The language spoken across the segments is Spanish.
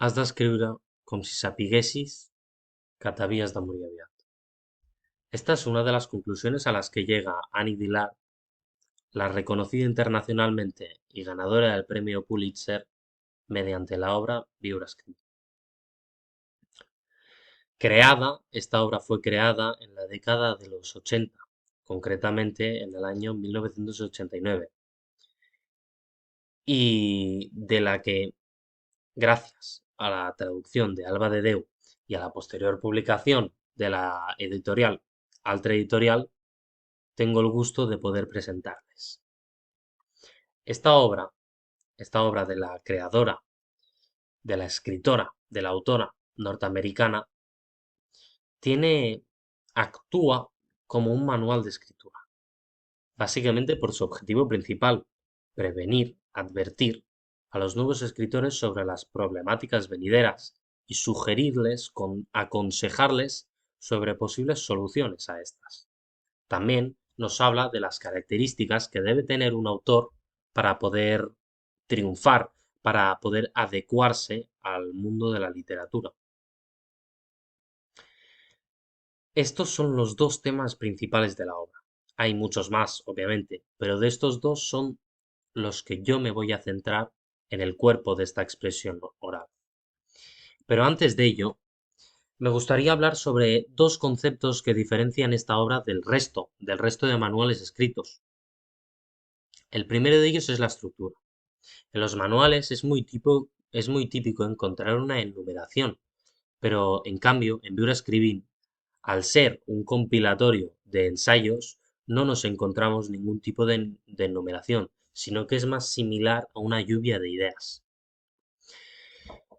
Has d'escriure com si sapiguessis que t'havies de morir aviat. Esta es una de las conclusiones a las que llega Annie Dillard, la reconocida internacionalmente y ganadora del premio Pulitzer mediante la obra Viure escrito. Esta obra fue creada en la década de los 80, concretamente en el año 1989, y de la que, gracias a la traducción de Alba de Deu y a la posterior publicación de la editorial Altra Editorial, tengo el gusto de poder presentarles. Esta obra, esta obra de la creadora, de la escritora, de la autora norteamericana, tiene, actúa como un manual de escritura, básicamente por su objetivo principal: prevenir, advertir a los nuevos escritores sobre las problemáticas venideras y sugerirles, aconsejarles sobre posibles soluciones a estas. También nos habla de las características que debe tener un autor para poder triunfar, para poder adecuarse al mundo de la literatura. Estos son los dos temas principales de la obra. Hay muchos más, obviamente, pero de estos dos son los que yo me voy a centrar en el cuerpo de esta expresión oral. Pero antes de ello, me gustaría hablar sobre dos conceptos que diferencian esta obra del resto de manuales escritos. El primero de ellos es la estructura. En los manuales es muy típico encontrar una enumeración, pero en cambio, en Viure escrivint, al ser un compilatorio de ensayos, no nos encontramos ningún tipo de enumeración, sino que es más similar a una lluvia de ideas.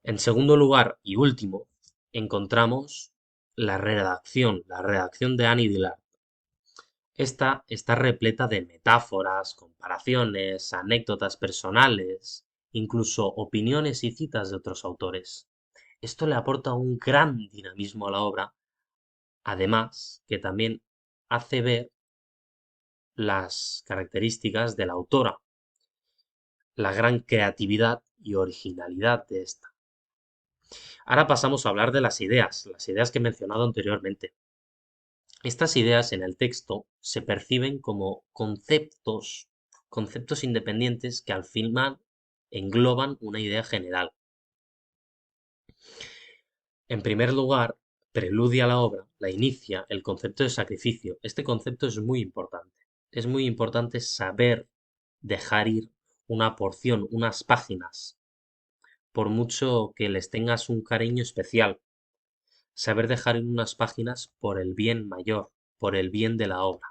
En segundo lugar y último, encontramos la redacción de Annie Dillard. Esta está repleta de metáforas, comparaciones, anécdotas personales, incluso opiniones y citas de otros autores. Esto le aporta un gran dinamismo a la obra, además que también hace ver las características de la autora, la gran creatividad y originalidad de esta. Ahora pasamos a hablar de las ideas que he mencionado anteriormente. Estas ideas en el texto se perciben como conceptos independientes que al final engloban una idea general. En primer lugar, preludia la obra, la inicia el concepto de sacrificio. Este concepto es muy importante. Es muy importante saber dejar ir una porción, unas páginas, por mucho que les tengas un cariño especial. Saber dejar ir unas páginas por el bien mayor, por el bien de la obra.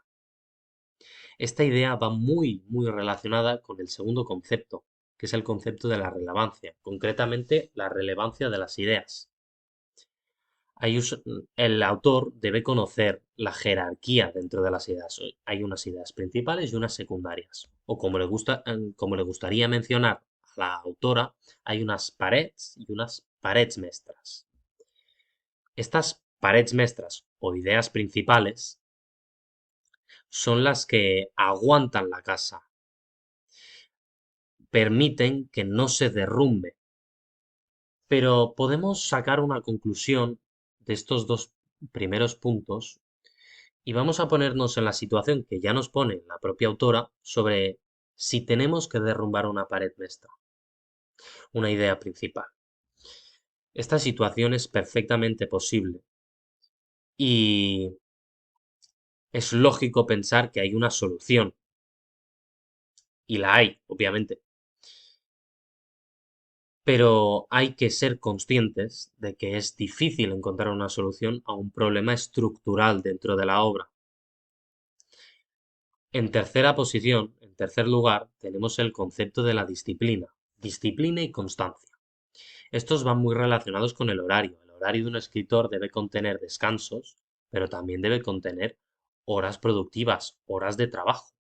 Esta idea va muy relacionada con el segundo concepto, que es el concepto de la relevancia, concretamente la relevancia de las ideas. El autor debe conocer la jerarquía dentro de las ideas. Hay unas ideas principales y unas secundarias. O como le gustaría mencionar a la autora, hay unas parets y unas parets mestres. Estas parets mestres o ideas principales son las que aguantan la casa, permiten que no se derrumbe. Pero podemos sacar una conclusión de estos dos primeros puntos y vamos a ponernos en la situación que ya nos pone la propia autora sobre si tenemos que derrumbar una pared maestra, una idea principal. Esta situación es perfectamente posible y es lógico pensar que hay una solución, y la hay, obviamente. Pero hay que ser conscientes de que es difícil encontrar una solución a un problema estructural dentro de la obra. En tercer lugar, tenemos el concepto de la disciplina y constancia. Estos van muy relacionados con el horario. El horario de un escritor debe contener descansos, pero también debe contener horas productivas, horas de trabajo.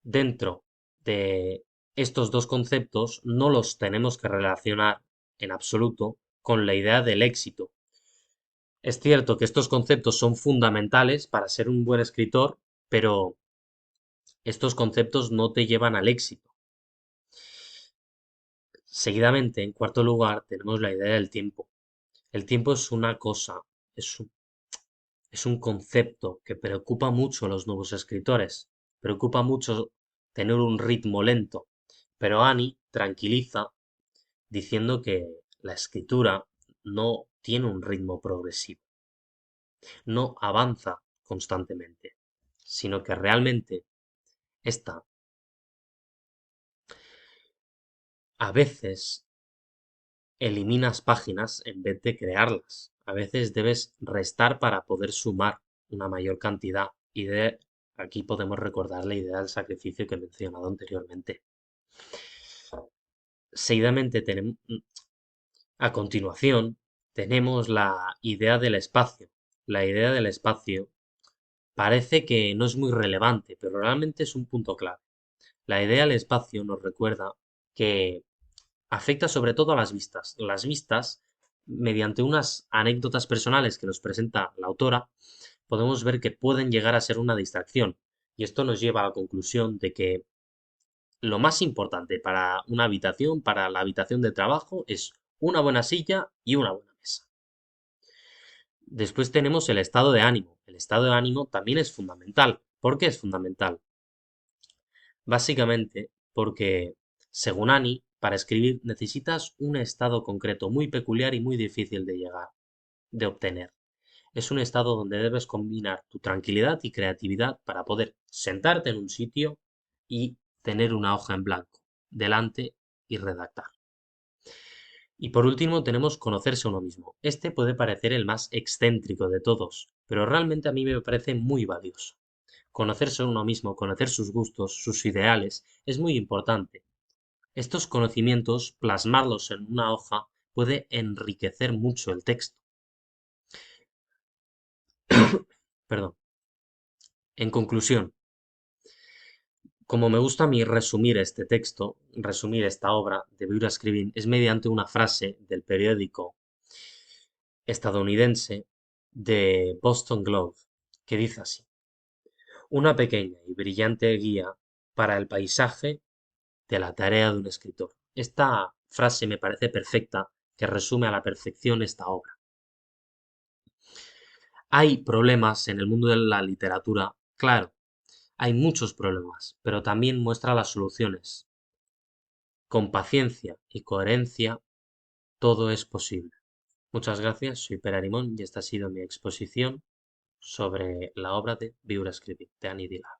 Dentro de estos dos conceptos no los tenemos que relacionar en absoluto con la idea del éxito. Es cierto que estos conceptos son fundamentales para ser un buen escritor, pero estos conceptos no te llevan al éxito. Seguidamente, en cuarto lugar, tenemos la idea del tiempo. El tiempo es una cosa, es un, es un concepto que preocupa mucho a los nuevos escritores. Preocupa mucho tener un ritmo lento. Pero Annie tranquiliza diciendo que la escritura no tiene un ritmo progresivo, no avanza constantemente, sino que realmente esta a veces eliminas páginas en vez de crearlas. A veces debes restar para poder sumar una mayor cantidad. Aquí podemos recordar la idea del sacrificio que he mencionado anteriormente. Seguidamente tenemos, a continuación, tenemos la idea del espacio. La idea del espacio parece que no es muy relevante, pero realmente es un punto clave. La idea del espacio nos recuerda que afecta sobre todo a las vistas. Las vistas, mediante unas anécdotas personales que nos presenta la autora, podemos ver que pueden llegar a ser una distracción. Y esto nos lleva a la conclusión de que lo más importante para una habitación, para la habitación de trabajo, es una buena silla y una buena mesa. Después tenemos el estado de ánimo. El estado de ánimo también es fundamental. ¿Por qué es fundamental? Básicamente porque, según Annie, para escribir necesitas un estado concreto muy peculiar y muy difícil de llegar, de obtener. Es un estado donde debes combinar tu tranquilidad y creatividad para poder sentarte en un sitio y tener una hoja en blanco delante y redactar. Y por último tenemos conocerse a uno mismo. Este puede parecer el más excéntrico de todos, pero realmente a mí me parece muy valioso. Conocerse a uno mismo, conocer sus gustos, sus ideales, es muy importante. Estos conocimientos, plasmarlos en una hoja, puede enriquecer mucho el texto. Perdón. En conclusión, como me gusta a mí resumir este texto, resumir esta obra de Viura Scrivin, es mediante una frase del periódico estadounidense de Boston Globe, que dice así: una pequeña y brillante guía para el paisaje de la tarea de un escritor. Esta frase me parece perfecta, que resume a la perfección esta obra. Hay problemas en el mundo de la literatura, claro, hay muchos problemas, pero también muestra las soluciones. Con paciencia y coherencia, todo es posible. Muchas gracias, soy Per Arimón y esta ha sido mi exposición sobre la obra de Viura Scrivin, de Annie Dillard.